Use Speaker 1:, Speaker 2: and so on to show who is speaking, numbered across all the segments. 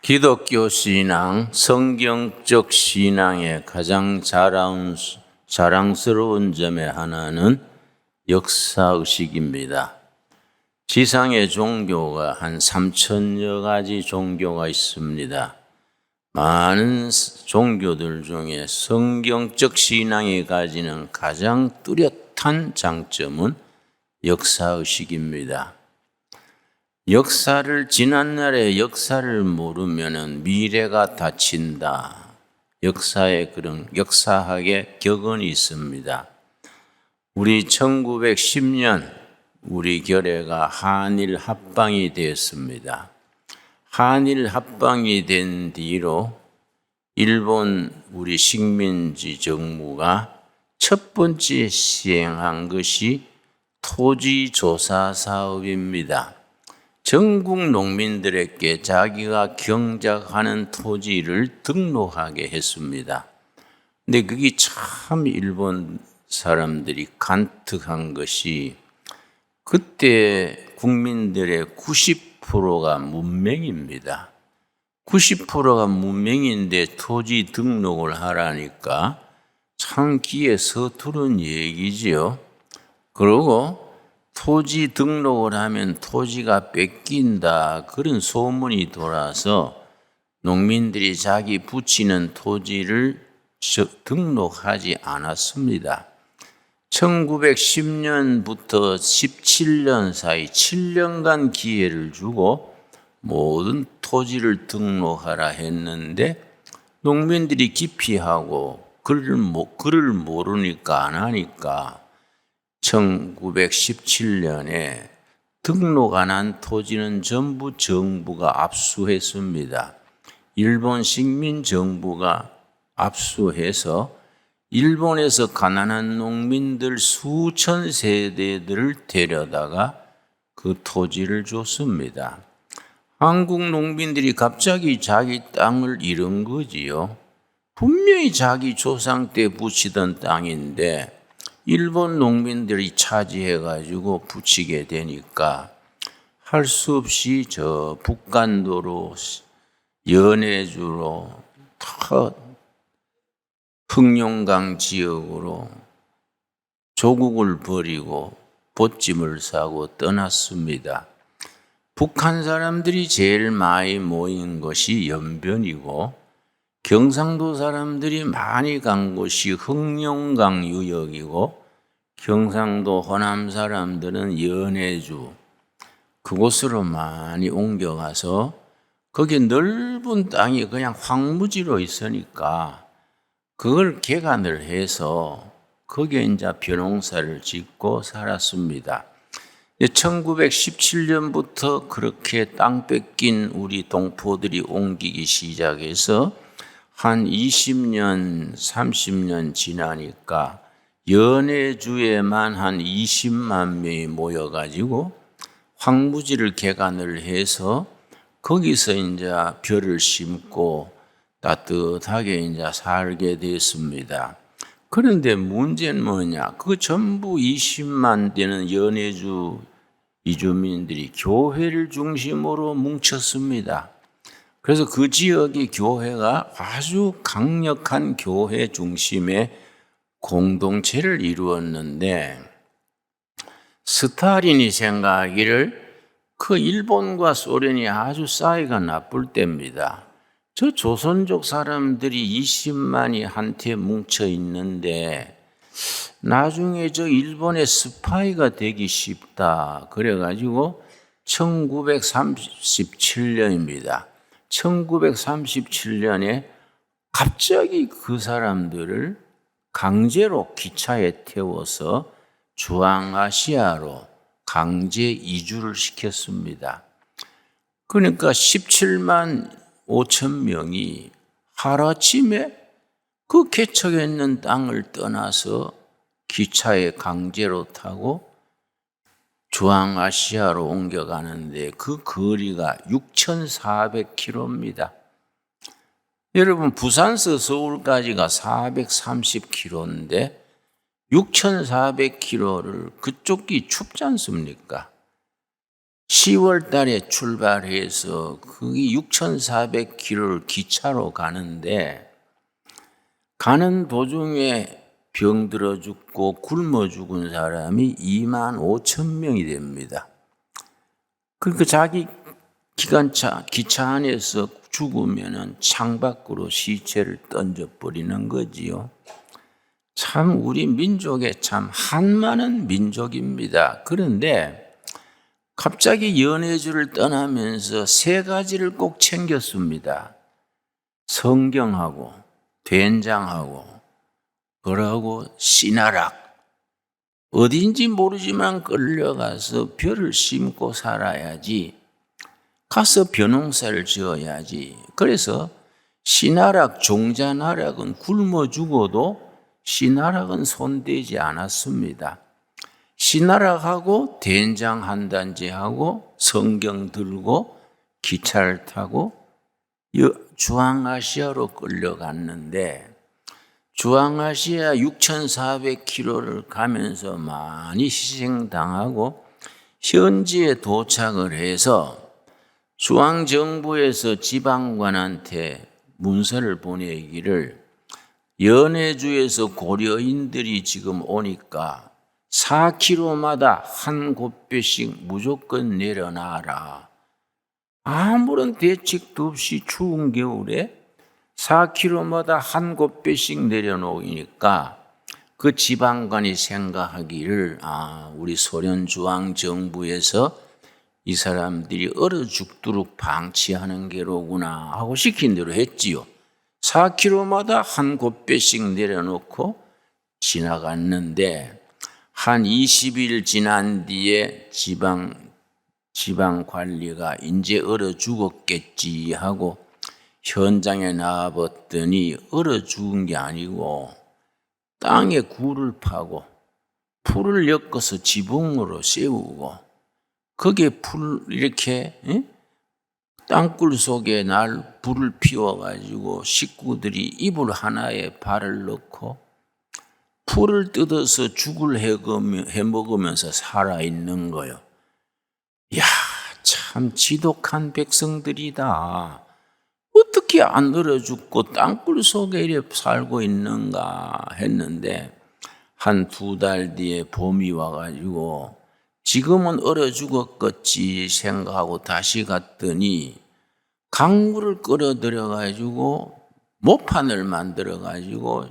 Speaker 1: 기독교 신앙, 성경적 신앙의 가장 자랑스러운 점의 하나는 역사의식입니다. 지상의 종교가 한 3천여 가지 종교가 있습니다. 많은 종교들 중에 성경적 신앙이 가지는 가장 뚜렷한 장점은 역사의식입니다. 지난날의 역사를 모르면 미래가 닫힌다. 그런 역사학의 격언이 있습니다. 우리 1910년 우리 결의가 한일 합방이 되었습니다. 한일 합방이 된 뒤로 일본 우리 식민지 정부가 첫 번째 시행한 것이 토지조사 사업입니다. 전국 농민들에게 자기가 경작하는 토지를 등록하게 했습니다. 근데 그게 참 일본 사람들이 간특한 것이 그때 국민들의 90%가 문맹입니다. 90%가 문맹인데 토지 등록을 하라니까 참 귀에 서투른 얘기지요. 그리고 토지 등록을 하면 토지가 뺏긴다 그런 소문이 돌아서 농민들이 자기 붙이는 토지를 등록하지 않았습니다. 1910년부터 17년 사이 7년간 기회를 주고 모든 토지를 등록하라 했는데 농민들이 기피하고 글을 모르니까 안 하니까 1917년에 등록 안 한 토지는 전부 정부가 압수했습니다. 일본 식민 정부가 압수해서 일본에서 가난한 농민들 수천 세대들을 데려다가 그 토지를 줬습니다. 한국 농민들이 갑자기 자기 땅을 잃은 거지요. 분명히 자기 조상 때 붙이던 땅인데 일본 농민들이 차지해가지고 붙이게 되니까 할 수 없이 저 북간도로 연해주로 흑룡강 지역으로 조국을 버리고 보찜을 사고 떠났습니다. 북한 사람들이 제일 많이 모인 것이 연변이고 경상도 사람들이 많이 간 곳이 흑룡강 유역이고 경상도 호남 사람들은 연해주 그곳으로 많이 옮겨가서 거기 넓은 땅이 그냥 황무지로 있으니까 그걸 개간을 해서 거기에 이제 벼농사를 짓고 살았습니다. 1917년부터 그렇게 땅 뺏긴 우리 동포들이 옮기기 시작해서 한 20년, 30년 지나니까 연해주에만 한 20만 명이 모여가지고 황무지를 개간을 해서 거기서 이제 벼를 심고 따뜻하게 이제 살게 됐습니다. 그런데 문제는 뭐냐? 그 전부 20만 되는 연해주 이주민들이 교회를 중심으로 뭉쳤습니다. 그래서 그 지역의 교회가 아주 강력한 교회 중심의 공동체를 이루었는데 스탈린이 생각하기를 그 일본과 소련이 아주 사이가 나쁠 때입니다. 저 조선족 사람들이 20만이 한테 뭉쳐 있는데 나중에 저 일본의 스파이가 되기 쉽다. 그래가지고 1937년입니다. 1937년에 갑자기 그 사람들을 강제로 기차에 태워서 중앙아시아로 강제 이주를 시켰습니다. 그러니까 17만 5천 명이 하루아침에 그 개척해 있는 땅을 떠나서 기차에 강제로 타고 중앙아시아로 옮겨가는데 그 거리가 6,400km입니다. 여러분 부산서 서울까지가 430km인데 6,400km를 그쪽이 춥지 않습니까? 10월 달에 출발해서 거기 6,400km를 기차로 가는데 가는 도중에 병들어 죽고 굶어 죽은 사람이 25,000명이 됩니다. 그러니까 자기 기차 안에서 죽으면은 창밖으로 시체를 던져버리는 거지요. 참 우리 민족에 참 한많은 민족입니다. 그런데 갑자기 연해주를 떠나면서 세 가지를 꼭 챙겼습니다. 성경하고 된장하고 그러고 씨나락. 어딘지 모르지만 끌려가서 벼를 심고 살아야지. 가서 벼농사를 지어야지. 그래서 씨나락, 종자나락은 굶어 죽어도 씨나락은 손대지 않았습니다. 씨나락하고 된장 한 단지하고 성경 들고 기차를 타고 중앙아시아로 끌려갔는데 중앙아시아 6,400km를 가면서 많이 희생당하고 현지에 도착을 해서 중앙정부에서 지방관한테 문서를 보내기를 연해주에서 고려인들이 지금 오니까 4km마다 한 곳배씩 무조건 내려놔라. 아무런 대책도 없이 추운 겨울에 4km마다 한 곳배씩 내려놓으니까 그 지방관이 생각하기를 우리 소련 중앙정부에서 이 사람들이 얼어 죽도록 방치하는 게로구나 하고 시킨 대로 했지요. 4km마다 한 곳배씩 내려놓고 지나갔는데 한 20일 지난 뒤에 지방 관리가 이제 얼어 죽었겠지 하고 현장에 나와봤더니 얼어 죽은 게 아니고 땅에 굴을 파고 풀을 엮어서 지붕으로 세우고 거기에 이렇게 땅굴 속에 불을 피워가지고 식구들이 이불 하나에 발을 넣고 풀을 뜯어서 죽을 해 먹으면서 살아있는 거요. 이야, 참 지독한 백성들이다. 어떻게 안 얼어 죽고 땅굴 속에 이렇게 살고 있는가 했는데 한 2달 뒤에 봄이 와가지고 지금은 얼어 죽었겠지 생각하고 다시 갔더니 강물을 끌어들여가지고 모판을 만들어가지고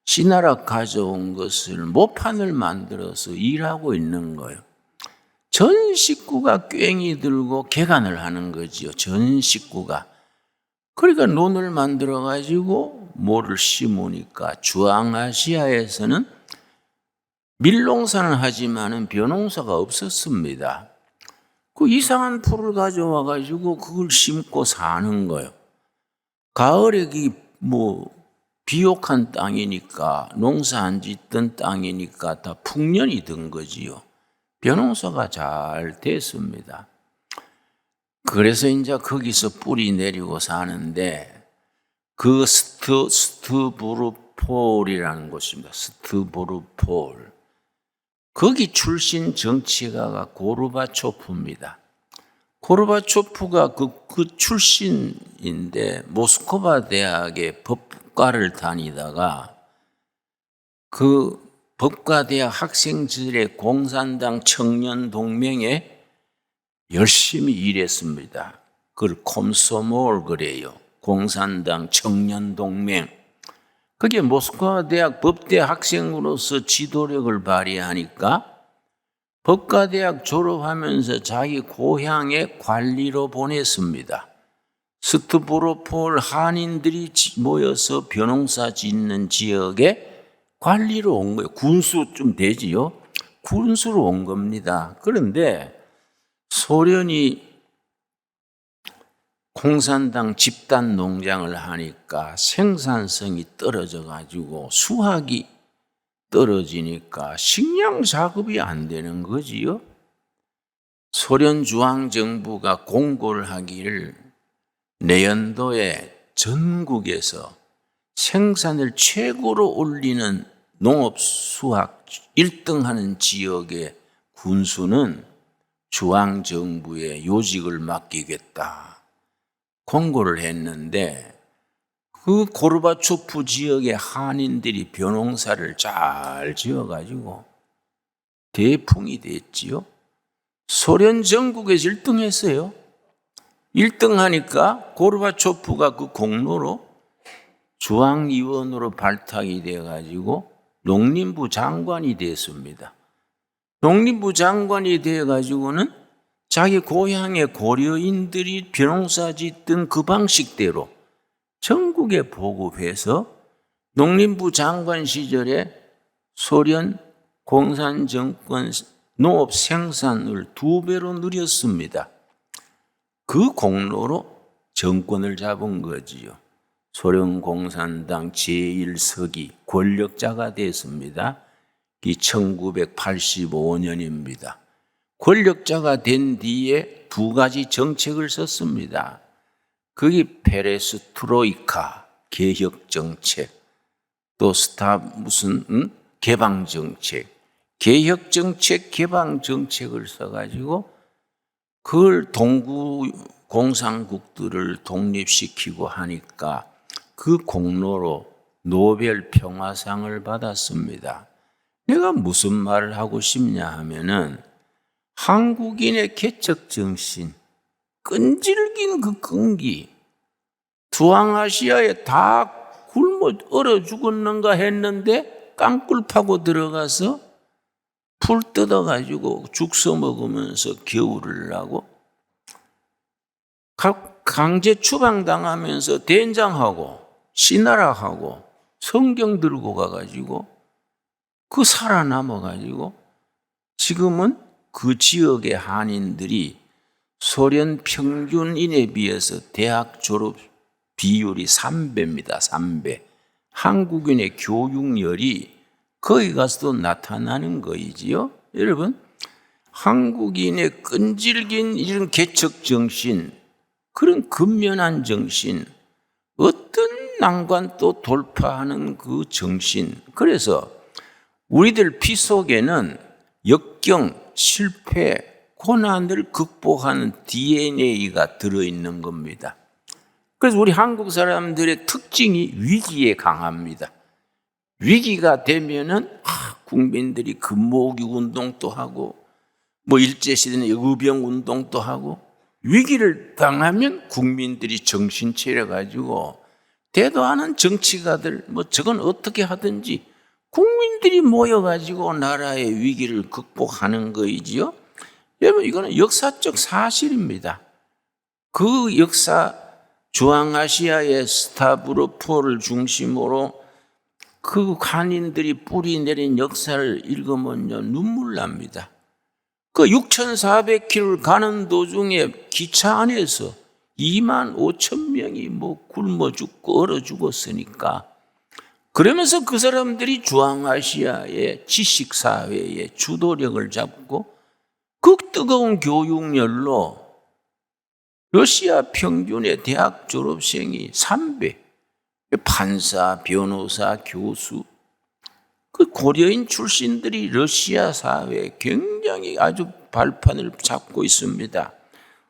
Speaker 1: 씨나락 가져온 것을 모판을 만들어서 일하고 있는 거예요. 전 식구가 꽹이 들고 개간을 하는 거지요. 전 식구가. 그러니까 논을 만들어가지고 뭐를 심으니까 중앙아시아에서는 밀농사는 하지만은 벼농사가 없었습니다. 그 이상한 풀을 가져와가지고 그걸 심고 사는 거예요. 가을에 비옥한 땅이니까 농사 안 짓던 땅이니까 다 풍년이 든 거지요. 벼농사가 잘 됐습니다. 그래서 이제 거기서 뿌리 내리고 사는데 그 스트보르폴이라는 곳입니다. 스트보르폴. 거기 출신 정치가가 고르바초프입니다. 고르바초프가 그 출신인데 모스크바 대학의 법과를 다니다가 그 법과대학 학생들의 공산당 청년동맹에 열심히 일했습니다. 그걸 콤소몰 그래요. 공산당 청년동맹. 그게 모스크바 대학 법대 학생으로서 지도력을 발휘하니까 법과대학 졸업하면서 자기 고향에 관리로 보냈습니다. 스트보로폴 한인들이 모여서 벼농사 짓는 지역에 관리로 온 거예요. 군수 좀 되지요. 군수로 온 겁니다. 그런데 소련이 공산당 집단 농장을 하니까 생산성이 떨어져 가지고 수확이 떨어지니까 식량 작업이 안 되는 거지요. 소련 중앙정부가 공고를 하기를 내년도에 전국에서 생산을 최고로 올리는 농업 수확 1등 하는 지역의 군수는 중앙정부에 요직을 맡기겠다 공고를 했는데 그 고르바초프 지역의 한인들이 벼농사를 잘 지어가지고 대풍이 됐지요. 소련 전국에서 1등했어요. 1등하니까 고르바초프가 그 공로로 중앙위원으로 발탁이 돼가지고 농림부 장관이 됐습니다. 농림부 장관이 돼가지고는 자기 고향의 고려인들이 벼농사 짓던 그 방식대로 전국에 보급해서 농림부 장관 시절에 소련 공산정권 농업 생산을 2배로 늘렸습니다. 그 공로로 정권을 잡은 거지요. 소련 공산당 제1서기 권력자가 됐습니다. 이 1985년입니다. 권력자가 된 뒤에 2가지 정책을 썼습니다. 그게 페레스트로이카 개혁정책, 또 개방정책, 개혁정책, 개방정책을 써가지고 그걸 동구 공산국들을 독립시키고 하니까 그 공로로 노벨 평화상을 받았습니다. 내가 무슨 말을 하고 싶냐 하면은 한국인의 개척정신, 끈질긴 그 끈기, 중앙아시아에 다 굶어 얼어 죽었는가 했는데 깡굴 파고 들어가서 풀 뜯어가지고 죽 써먹으면서 겨울을 나고 강제 추방당하면서 된장하고 시나라하고 성경 들고 가가지고 그 살아남아가지고 지금은 그 지역의 한인들이 소련 평균인에 비해서 대학 졸업 비율이 3배입니다. 3배. 한국인의 교육열이 거기 가서도 나타나는 거이지요. 여러분, 한국인의 끈질긴 이런 개척정신, 그런 근면한 정신, 어떤 난관도 돌파하는 그 정신. 그래서 우리들 피 속에는 역경, 실패, 고난을 극복하는 DNA가 들어있는 겁니다. 그래서 우리 한국 사람들의 특징이 위기에 강합니다. 위기가 되면은 국민들이 금모으기 운동도 하고 뭐 일제시대는 의병 운동도 하고 위기를 당하면 국민들이 정신 차려가지고 대도하는 정치가들 뭐 저건 어떻게 하든지 국민들이 모여가지고 나라의 위기를 극복하는 거이지요. 여러분 이거는 역사적 사실입니다. 그 역사 중앙아시아의 스타브로폴을 중심으로 그 한인들이 뿌리 내린 역사를 읽으면요 눈물 납니다. 그 6,400km를 가는 도중에 기차 안에서 25,000명이 뭐 굶어 죽고 얼어 죽었으니까 그러면서 그 사람들이 중앙아시아의 지식사회의 주도력을 잡고 그 뜨거운 교육열로 러시아 평균의 대학 졸업생이 3배, 판사, 변호사, 교수, 그 고려인 출신들이 러시아 사회에 굉장히 아주 발판을 잡고 있습니다.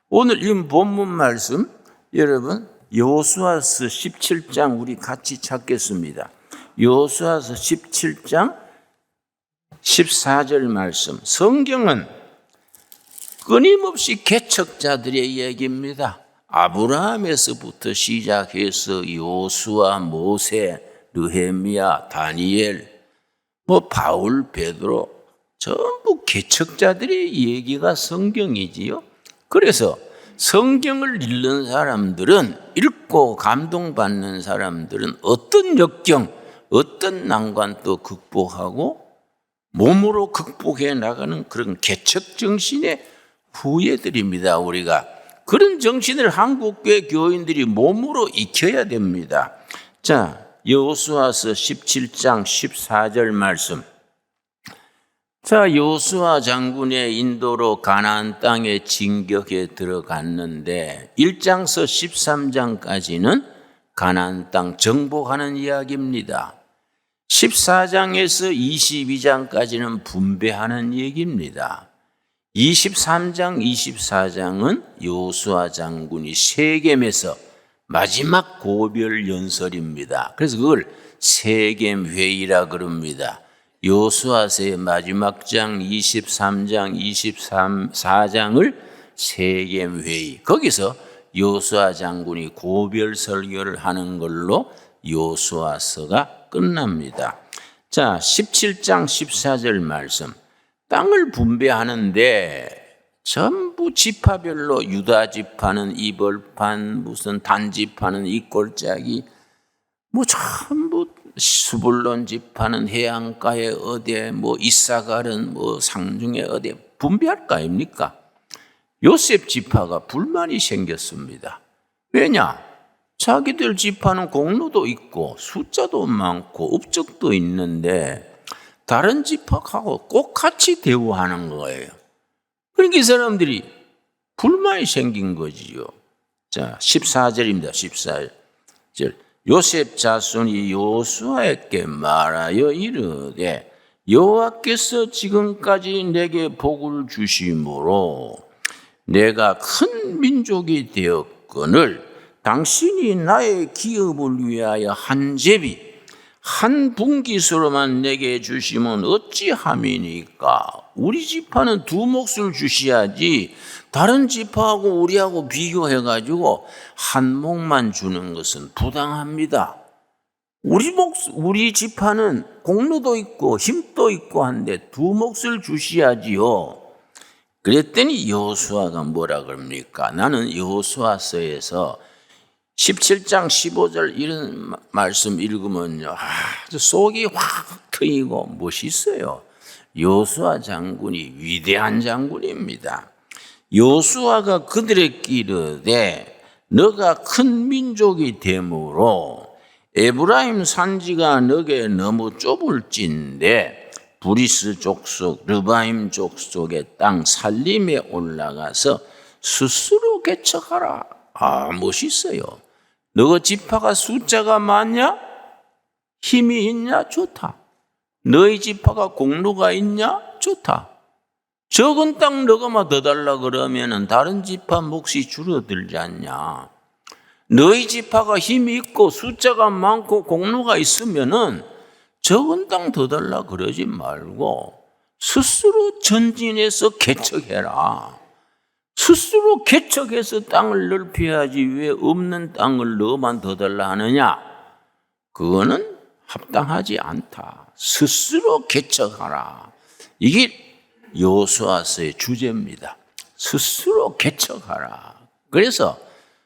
Speaker 1: 오늘 이 본문 말씀 여러분 여호수아서 17장 우리 같이 찾겠습니다. 여호수아서 17장 14절 말씀. 성경은 끊임없이 개척자들의 얘기입니다. 아브라함에서부터 시작해서 여호수아, 모세, 느헤미야, 다니엘, 뭐 바울, 베드로 전부 개척자들의 얘기가 성경이지요. 그래서 성경을 읽는 사람들은 읽고 감동받는 사람들은 어떤 역경, 어떤 난관도 극복하고 몸으로 극복해 나가는 그런 개척 정신의 후예들입니다. 우리가 그런 정신을 한국교회 교인들이 몸으로 익혀야 됩니다. 자, 여호수아서 17장 14절 말씀. 자, 여호수아 장군의 인도로 가나안 땅에 진격해 들어갔는데 1장서 13장까지는 가나안 땅 정복하는 이야기입니다. 14장에서 22장까지는 분배하는 얘기입니다. 23장, 24장은 여호수아 장군이 세겜에서 마지막 고별 연설입니다. 그래서 그걸 세겜 회의라 그럽니다. 여호수아서의 마지막 장 23장, 24장을 세겜 회의. 거기서 여호수아 장군이 고별 설교를 하는 걸로 여호수아서가 끝납니다. 자, 17장 14절 말씀. 땅을 분배하는데 전부 지파별로 유다 지파는 이 벌판, 무슨 단 지파는 이 골짜기, 뭐 전부 스불론 지파는 해안가에 어디에, 뭐 이사갈은 뭐 상중에 어디에 분배할 거 아닙니까? 요셉 지파가 불만이 생겼습니다. 왜냐? 자기들 지파는 공로도 있고 숫자도 많고 업적도 있는데 다른 지파하고 꼭 같이 대우하는 거예요. 그러니까 이 사람들이 불만이 생긴 거지요. 자, 14절입니다. 14절. 요셉 자손이 여호수아에게 말하여 이르되 여호와께서 지금까지 내게 복을 주심으로 내가 큰 민족이 되었거늘 당신이 나의 기업을 위하여 한 제비 한 분깃으로만 내게 주시면 어찌함이니까? 우리 지파는 두 몫을 주셔야지 다른 지파하고 우리하고 비교해가지고 한 몫만 주는 것은 부당합니다. 우리 지파는 공로도 있고 힘도 있고 한데 두 몫을 주셔야지요. 그랬더니 여호수아가 뭐라 그럽니까? 나는 여호수아서에서 17장 15절 이런 말씀 읽으면요, 속이 확 트이고 멋있어요. 여호수아 장군이 위대한 장군입니다. 여호수아가 그들에게 이르되 너가 큰 민족이 되므로 에브라임 산지가 너게 너무 좁을진데 브리스 족속, 르바임 족속의 땅 살림에 올라가서 스스로 개척하라. 멋있어요. 너 지파가 숫자가 많냐? 힘이 있냐? 좋다. 너희 지파가 공로가 있냐? 좋다. 적은 땅 너가만 더 달라 그러면은 다른 지파 몫이 줄어들지 않냐? 너희 지파가 힘이 있고 숫자가 많고 공로가 있으면은 적은 땅 더 달라 그러지 말고 스스로 전진해서 개척해라. 스스로 개척해서 땅을 넓혀야지 왜 없는 땅을 너만 더 달라 하느냐? 그거는 합당하지 않다. 스스로 개척하라. 이게 여호수아서의 주제입니다. 스스로 개척하라. 그래서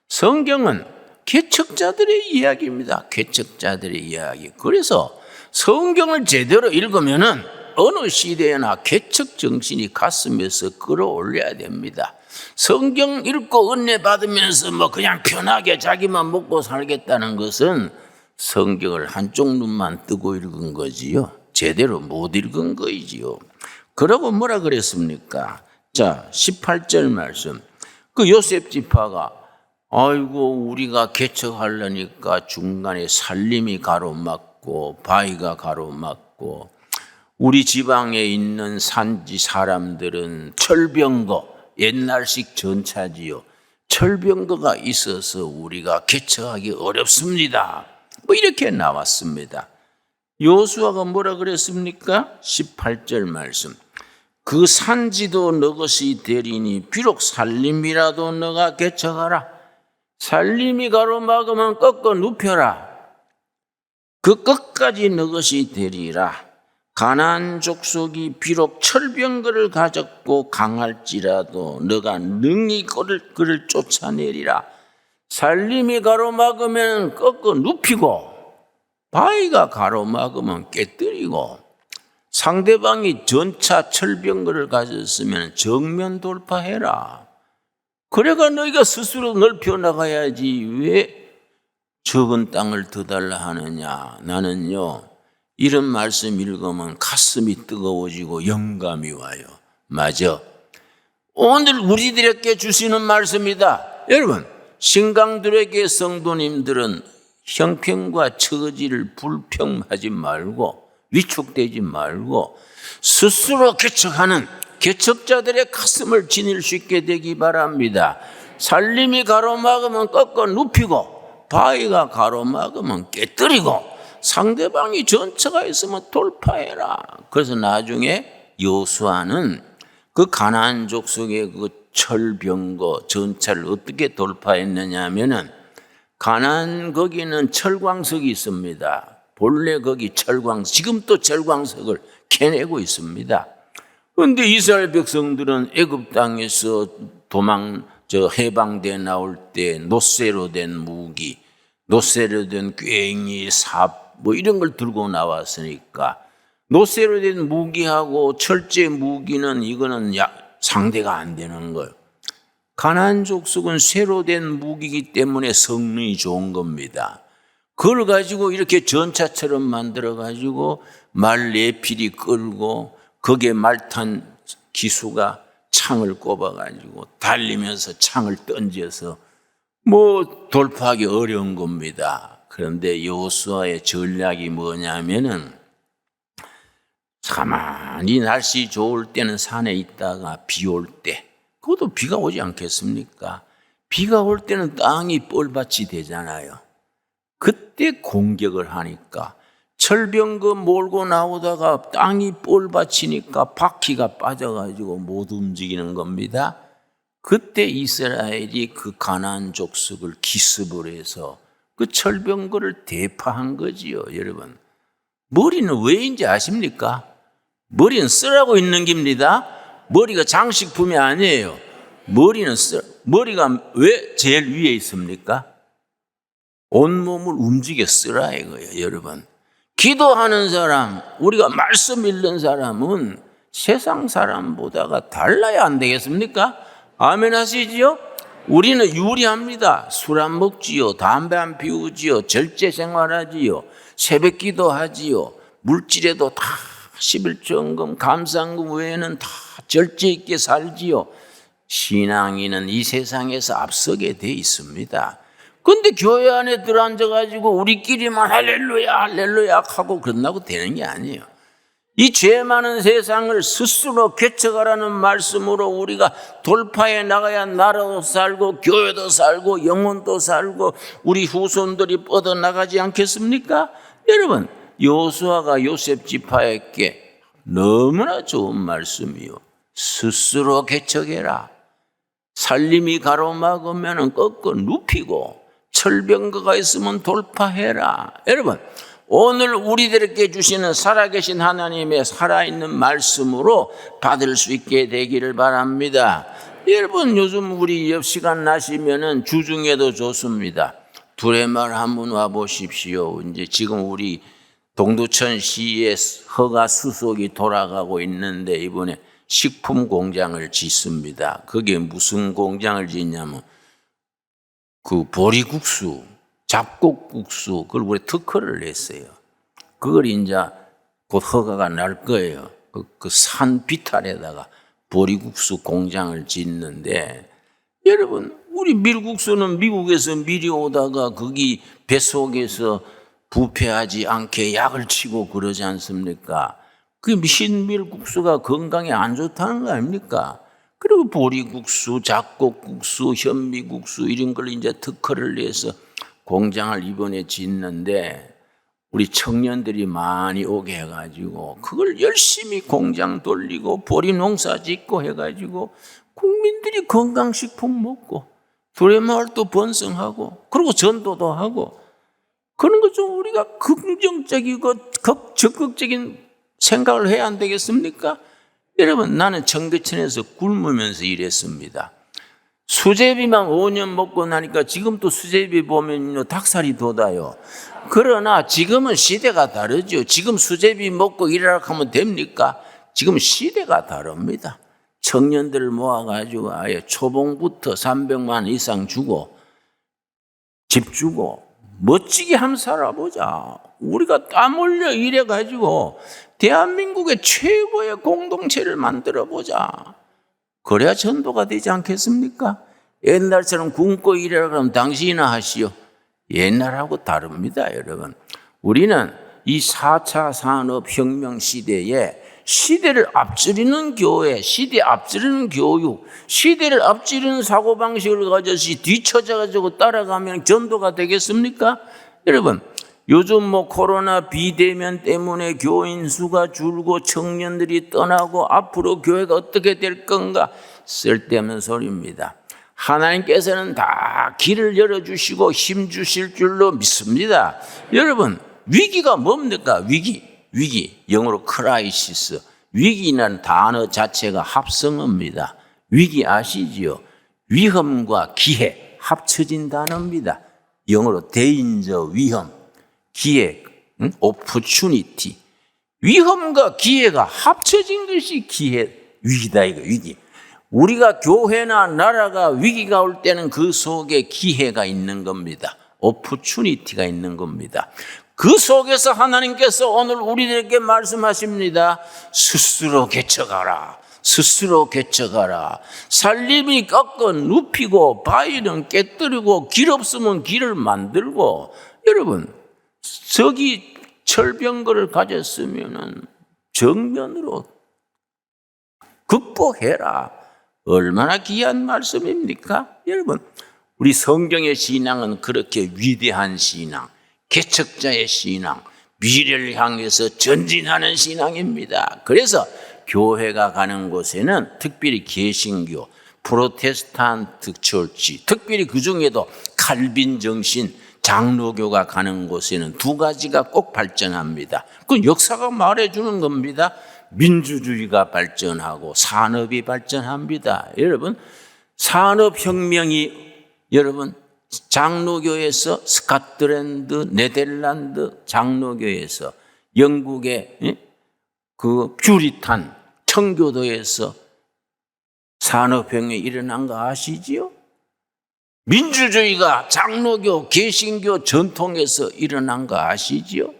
Speaker 1: 성경은 개척자들의 이야기입니다. 개척자들의 이야기. 그래서 성경을 제대로 읽으면은 어느 시대에나 개척 정신이 가슴에서 끌어올려야 됩니다. 성경 읽고 은혜 받으면서 뭐 그냥 편하게 자기만 먹고 살겠다는 것은 성경을 한쪽 눈만 뜨고 읽은 거지요. 제대로 못 읽은 거이지요. 그러고 뭐라 그랬습니까? 자, 18절 말씀. 그 요셉 지파가 아이고 우리가 개척하려니까 중간에 살림이 가로막고 바위가 가로막고 우리 지방에 있는 산지 사람들은 철병거, 옛날식 전차지요. 철병거가 있어서 우리가 개척하기 어렵습니다. 뭐 이렇게 나왔습니다. 여호수아가 뭐라 그랬습니까? 18절 말씀. 그 산지도 너 것이 되리니 비록 살림이라도 너가 개척하라. 살림이 가로막으면 꺾어 눕혀라. 그 끝까지 너 것이 되리라. 가나안 족속이 비록 철병거를 가졌고 강할지라도 너가 능히 그를 쫓아내리라. 살림이 가로막으면 꺾어 눕히고 바위가 가로막으면 깨뜨리고 상대방이 전차 철병거를 가졌으면 정면 돌파해라. 그래가 너희가 스스로 넓혀 나가야지 왜 적은 땅을 더 달라 하느냐. 나는요 이런 말씀 읽으면 가슴이 뜨거워지고 영감이 와요. 맞아. 오늘 우리들에게 주시는 말씀이다. 여러분, 신강들에게 성도님들은 형편과 처지를 불평하지 말고 위축되지 말고 스스로 개척하는 개척자들의 가슴을 지닐 수 있게 되기 바랍니다. 살림이 가로막으면 꺾어 눕히고 바위가 가로막으면 깨뜨리고 상대방이 전차가 있으면 돌파해라. 그래서 나중에 여호수아는 그 가나안 족속의 그 철병거 전차를 어떻게 돌파했느냐 하면은 가나안 거기는 철광석이 있습니다. 본래 거기 지금 또 철광석을 캐내고 있습니다. 그런데 이스라엘 백성들은 애굽 땅에서 해방돼 나올 때 노쇠로 된 무기, 노쇠로 된 괭이, 삽 뭐 이런 걸 들고 나왔으니까 노쇠로 된 무기하고 철제 무기는 이거는 상대가 안 되는 거예요. 가나안 족속은 쇠로 된 무기이기 때문에 성능이 좋은 겁니다. 그걸 가지고 이렇게 전차처럼 만들어 가지고 말 4필이 끌고 거기에 말탄 기수가 창을 꼽아 가지고 달리면서 창을 던져서 뭐 돌파하기 어려운 겁니다. 그런데 여호수아의 전략이 뭐냐면은 가만히 날씨 좋을 때는 산에 있다가 비 올 때, 그것도 비가 오지 않겠습니까? 비가 올 때는 땅이 뻘밭이 되잖아요. 그때 공격을 하니까 철병거 몰고 나오다가 땅이 뻘밭이니까 바퀴가 빠져가지고 못 움직이는 겁니다. 그때 이스라엘이 그 가나안 족속을 기습을 해서 그 철병거를 대파한 거지요, 여러분. 머리는 왜인지 아십니까? 머리는 쓰라고 있는 겁니다. 머리가 장식품이 아니에요. 머리가 왜 제일 위에 있습니까? 온몸을 움직여 쓰라 이거예요, 여러분. 기도하는 사람, 우리가 말씀 읽는 사람은 세상 사람보다가 달라야 안 되겠습니까? 아멘 하시지요? 우리는 유리합니다. 술 안 먹지요. 담배 안 피우지요. 절제 생활하지요. 새벽 기도하지요. 물질에도 다 11조헌금, 감사헌금 외에는 다 절제 있게 살지요. 신앙인은 이 세상에서 앞서게 돼 있습니다. 그런데 교회 안에 들어앉아가지고 우리끼리만 할렐루야 할렐루야 하고 그런다고 되는 게 아니에요. 이 죄 많은 세상을 스스로 개척하라는 말씀으로 우리가 돌파해 나가야 나라도 살고 교회도 살고 영혼도 살고 우리 후손들이 뻗어나가지 않겠습니까? 여러분, 여호수아가 요셉 지파에게 너무나 좋은 말씀이요. 스스로 개척해라. 살림이 가로막으면 꺾어 눕히고 철병거가 있으면 돌파해라. 여러분, 오늘 우리들에게 주시는 살아계신 하나님의 살아있는 말씀으로 받을 수 있게 되기를 바랍니다. 여러분, 요즘 우리 옆 시간 나시면은 주중에도 좋습니다. 두레말 한번 와보십시오. 이제 지금 우리 동두천시의 허가 수속이 돌아가고 있는데 이번에 식품 공장을 짓습니다. 그게 무슨 공장을 짓냐면 그 보리국수, 잡곡국수, 그걸 우리 특허를 냈어요. 그걸 이제 곧 허가가 날 거예요. 그 산 비탈에다가 보리국수 공장을 짓는데, 여러분, 우리 밀국수는 미국에서 미리 오다가 거기 뱃속에서 부패하지 않게 약을 치고 그러지 않습니까? 그 흰밀국수가 건강에 안 좋다는 거 아닙니까? 그리고 보리국수, 잡곡국수, 현미국수 이런 걸 이제 특허를 내서 공장을 이번에 짓는데 우리 청년들이 많이 오게 해가지고 그걸 열심히 공장 돌리고 보리 농사 짓고 해가지고 국민들이 건강식품 먹고 두레마을도 번성하고 그리고 전도도 하고 그런 것 좀 우리가 긍정적이고 적극적인 생각을 해야 안 되겠습니까? 여러분, 나는 청계천에서 굶으면서 일했습니다. 수제비만 5년 먹고 나니까 지금 또 수제비 보면요 닭살이 돋아요. 그러나 지금은 시대가 다르죠. 지금 수제비 먹고 일하라고 하면 됩니까? 지금 시대가 다릅니다. 청년들을 모아가지고 아예 초봉부터 300만 이상 주고 집 주고 멋지게 한번 살아보자. 우리가 땀 흘려 일해가지고 대한민국의 최고의 공동체를 만들어보자. 그래야 전도가 되지 않겠습니까? 옛날처럼 굶고 일하라 그러면 당신이나 하시오. 옛날하고 다릅니다, 여러분. 우리는 이 4차 산업혁명 시대에 시대를 앞지르는 교회, 시대 앞지르는 교육, 시대를 앞지르는 사고방식을 가져서 뒤처져가지고 따라가면 전도가 되겠습니까? 여러분, 요즘 코로나 비대면 때문에 교인 수가 줄고 청년들이 떠나고 앞으로 교회가 어떻게 될 건가? 쓸데없는 소리입니다. 하나님께서는 다 길을 열어주시고 힘 주실 줄로 믿습니다. 여러분, 위기가 뭡니까? 위기. 영어로 크라이시스. 위기라는 단어 자체가 합성어입니다. 위기 아시지요? 위험과 기회 합쳐진 단어입니다. 영어로 데인저, 위험, 기회, opportunity. 위험과 기회가 합쳐진 것이 위기다, 이거 위기. 우리가 교회나 나라가 위기가 올 때는 그 속에 기회가 있는 겁니다. opportunity가 있는 겁니다. 그 속에서 하나님께서 오늘 우리에게 말씀하십니다. 스스로 개척하라. 스스로 개척하라. 살림이 꺾어 눕히고 바위는 깨뜨리고 길 없으면 길을 만들고. 여러분, 저기 철병거를 가졌으면 정면으로 극복해라. 얼마나 귀한 말씀입니까? 여러분, 우리 성경의 신앙은 그렇게 위대한 신앙, 개척자의 신앙, 미래를 향해서 전진하는 신앙입니다. 그래서 교회가 가는 곳에는 특별히 개신교, 프로테스탄트 처치, 특별히 그 중에도 칼빈 정신, 장로교가 가는 곳에는 두 가지가 꼭 발전합니다. 그 역사가 말해주는 겁니다. 민주주의가 발전하고 산업이 발전합니다. 여러분, 산업혁명이 여러분 장로교에서 스코틀랜드, 네덜란드 장로교에서 영국의 그 퓨리탄 청교도에서 산업혁명이 일어난 거 아시지요? 민주주의가 장로교, 개신교 전통에서 일어난 거 아시지요?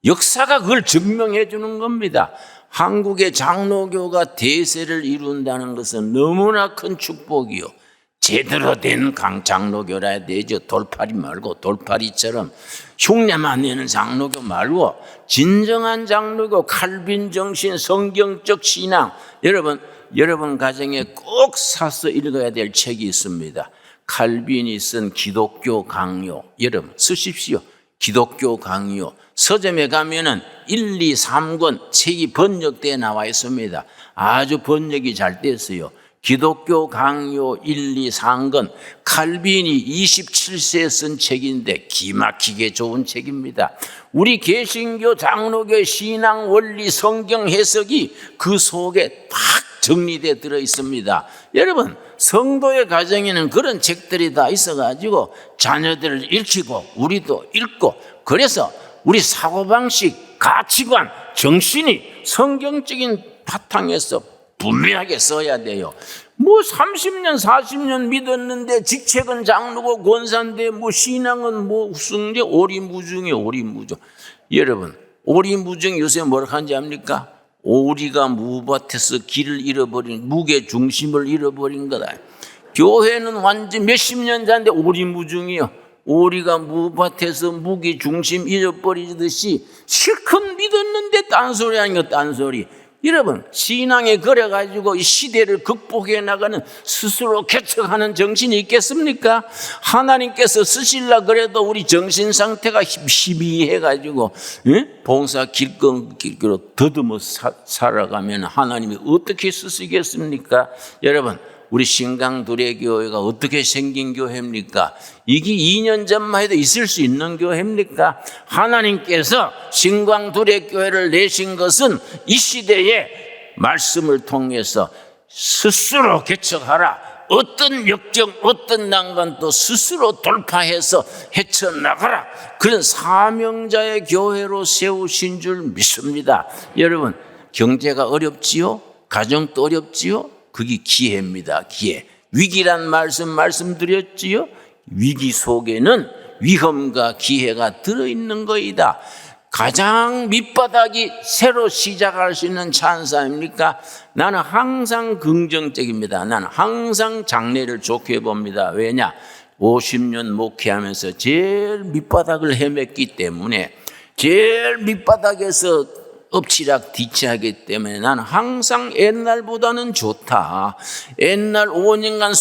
Speaker 1: 역사가 그걸 증명해 주는 겁니다. 한국의 장로교가 대세를 이룬다는 것은 너무나 큰 축복이요. 제대로 된 장로교라 해야 되죠. 돌팔이 말고 돌팔이처럼 흉내만 내는 장로교 말고 진정한 장로교, 칼빈 정신, 성경적 신앙. 여러분 가정에 꼭 사서 읽어야 될 책이 있습니다. 칼빈이 쓴 기독교 강요. 여러분 쓰십시오. 기독교 강요. 서점에 가면은 1, 2, 3권 책이 번역되어 나와 있습니다. 아주 번역이 잘 됐어요. 기독교 강요 1, 2, 3권. 칼빈이 27세에 쓴 책인데 기막히게 좋은 책입니다. 우리 개신교 장로교의 신앙 원리 성경 해석이 그 속에 딱 정리되어 들어 있습니다. 여러분, 성도의 가정에는 그런 책들이 다 있어가지고 자녀들을 읽히고 우리도 읽고, 그래서 우리 사고방식, 가치관, 정신이 성경적인 바탕에서 분명하게 써야 돼요. 30년, 40년 믿었는데 직책은 장로고 권사인데 신앙은 우승제 오리무중이 오리무중. 여러분, 오리무중 요새 뭐라 하는지 압니까? 오리가 무밭에서 길을 잃어버린, 무게 중심을 잃어버린 거다. 교회는 완전 몇십 년 전인데 오리무중이요. 오리가 무밭에서 무게 중심 잃어버리듯이 실컷 믿었는데 딴소리 아니고 딴소리. 여러분, 신앙에 걸어가지고 이 시대를 극복해 나가는 스스로 개척하는 정신이 있겠습니까? 하나님께서 쓰시려 그래도 우리 정신 상태가 희미해가지고 봉사 길거로 더듬어 살아가면 하나님이 어떻게 쓰시겠습니까? 여러분, 우리 신강두레교회가 어떻게 생긴 교회입니까? 이게 2년 전만 해도 있을 수 있는 교회입니까? 하나님께서 신강두레교회를 내신 것은 이 시대에 말씀을 통해서 스스로 개척하라. 어떤 역경, 어떤 난관도 스스로 돌파해서 헤쳐나가라. 그런 사명자의 교회로 세우신 줄 믿습니다. 여러분, 경제가 어렵지요? 가정도 어렵지요? 그게 기회입니다. 기회. 위기란 말씀드렸지요? 위기 속에는 위험과 기회가 들어있는 거이다. 가장 밑바닥이 새로 시작할 수 있는 찬스 아닙니까? 나는 항상 긍정적입니다. 나는 항상 장래를 좋게 봅니다. 왜냐? 50년 목회하면서 제일 밑바닥을 헤맸기 때문에 제일 밑바닥에서 엎치락 뒤치하기 때문에 나는 항상 옛날보다는 좋다. 옛날 5년간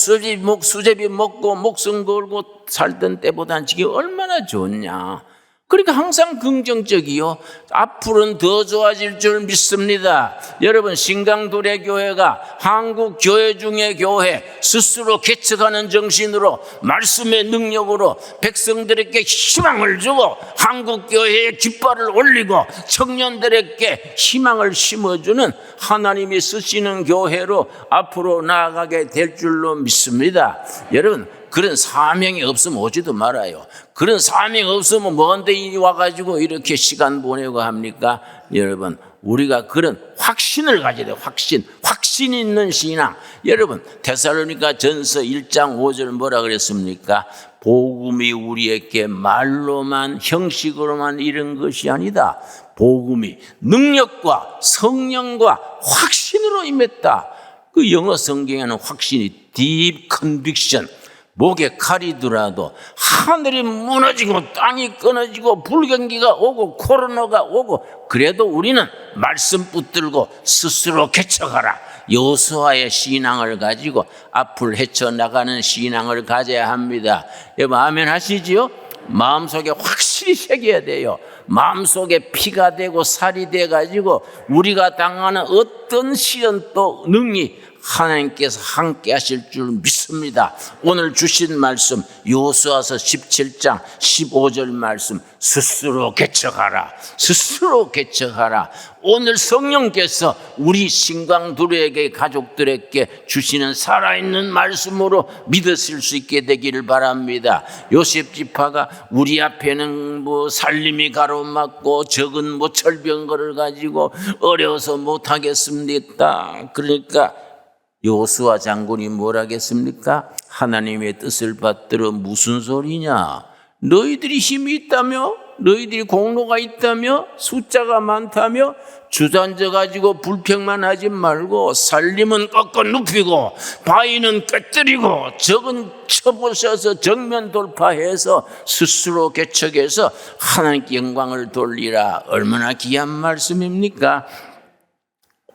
Speaker 1: 수제비 먹고 목숨 걸고 살던 때보다는 지금 얼마나 좋냐. 그러니까 항상 긍정적이요. 앞으로는 더 좋아질 줄 믿습니다. 여러분, 신강도래교회가 한국 교회 중의 교회, 스스로 개척하는 정신으로 말씀의 능력으로 백성들에게 희망을 주고 한국 교회의 깃발을 올리고 청년들에게 희망을 심어주는 하나님이 쓰시는 교회로 앞으로 나아가게 될 줄로 믿습니다. 여러분, 그런 사명이 없으면 오지도 말아요. 그런 사명이 없으면 뭔데 와가지고 이렇게 시간 보내고 합니까? 여러분, 우리가 그런 확신을 가져야 돼요. 확신 있는 신앙. 여러분, 데살로니가 전서 1장 5절 뭐라 그랬습니까? 복음이 우리에게 말로만 형식으로만 이런 것이 아니다. 복음이 능력과 성령과 확신으로 임했다. 그 영어 성경에는 확신이 deep conviction, 목에 칼이더라도 하늘이 무너지고 땅이 끊어지고 불경기가 오고 코로나가 오고 그래도 우리는 말씀 붙들고 스스로 개척하라. 여호수아의 신앙을 가지고 앞을 헤쳐나가는 신앙을 가져야 합니다. 여러분 아멘 하시지요? 마음속에 확실히 새겨야 돼요. 마음속에 피가 되고 살이 돼가지고 우리가 당하는 어떤 시련도 능히 하나님께서 함께 하실 줄 믿습니다. 오늘 주신 말씀 여호수아서 17장 15절 말씀 스스로 개척하라. 스스로 개척하라. 오늘 성령께서 우리 신강두레에게 가족들에게 주시는 살아있는 말씀으로 믿으실 수 있게 되기를 바랍니다. 요셉 지파가 우리 앞에는 뭐 살림이 가로막고 적은 뭐 철병거를 가지고 어려워서 못하겠습니다. 그러니까 여호수아 장군이 뭐라겠습니까? 하나님의 뜻을 받들어 무슨 소리냐? 너희들이 힘이 있다며? 너희들이 공로가 있다며? 숫자가 많다며? 주저앉아 가지고 불평만 하지 말고 살림은 꺾어 눕히고 바위는 깨뜨리고 적은 쳐부셔서 정면 돌파해서 스스로 개척해서 하나님께 영광을 돌리라. 얼마나 귀한 말씀입니까?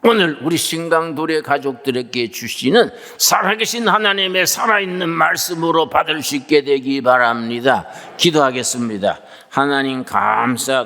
Speaker 1: 오늘 우리 신강도래 가족들에게 주시는 살아계신 하나님의 살아있는 말씀으로 받을 수 있게 되기 바랍니다. 기도하겠습니다. 하나님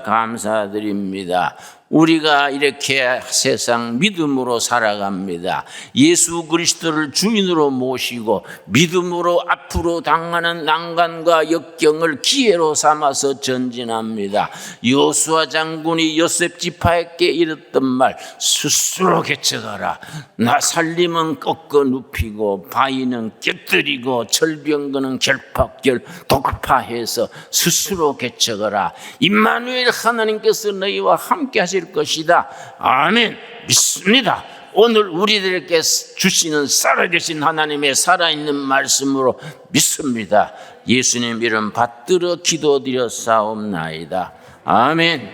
Speaker 1: 감사드립니다. 우리가 이렇게 세상 믿음으로 살아갑니다. 예수 그리스도를 주인으로 모시고 믿음으로 앞으로 당하는 난관과 역경을 기회로 삼아서 전진합니다. 여호수아 장군이 요셉 지파에게 이랬던 말 스스로 개척하라. 나 살림은 꺾어 눕히고 바위는 깨뜨리고 철병거는 결박결 독파해서 스스로 개척하라. 임마누엘 하나님께서 너희와 함께 하실 것이다. 아멘. 믿습니다. 오늘 우리들에게 주시는 살아계신 하나님의 살아있는 말씀으로 믿습니다. 예수님 이름 받들어 기도드렸사옵나이다. 아멘.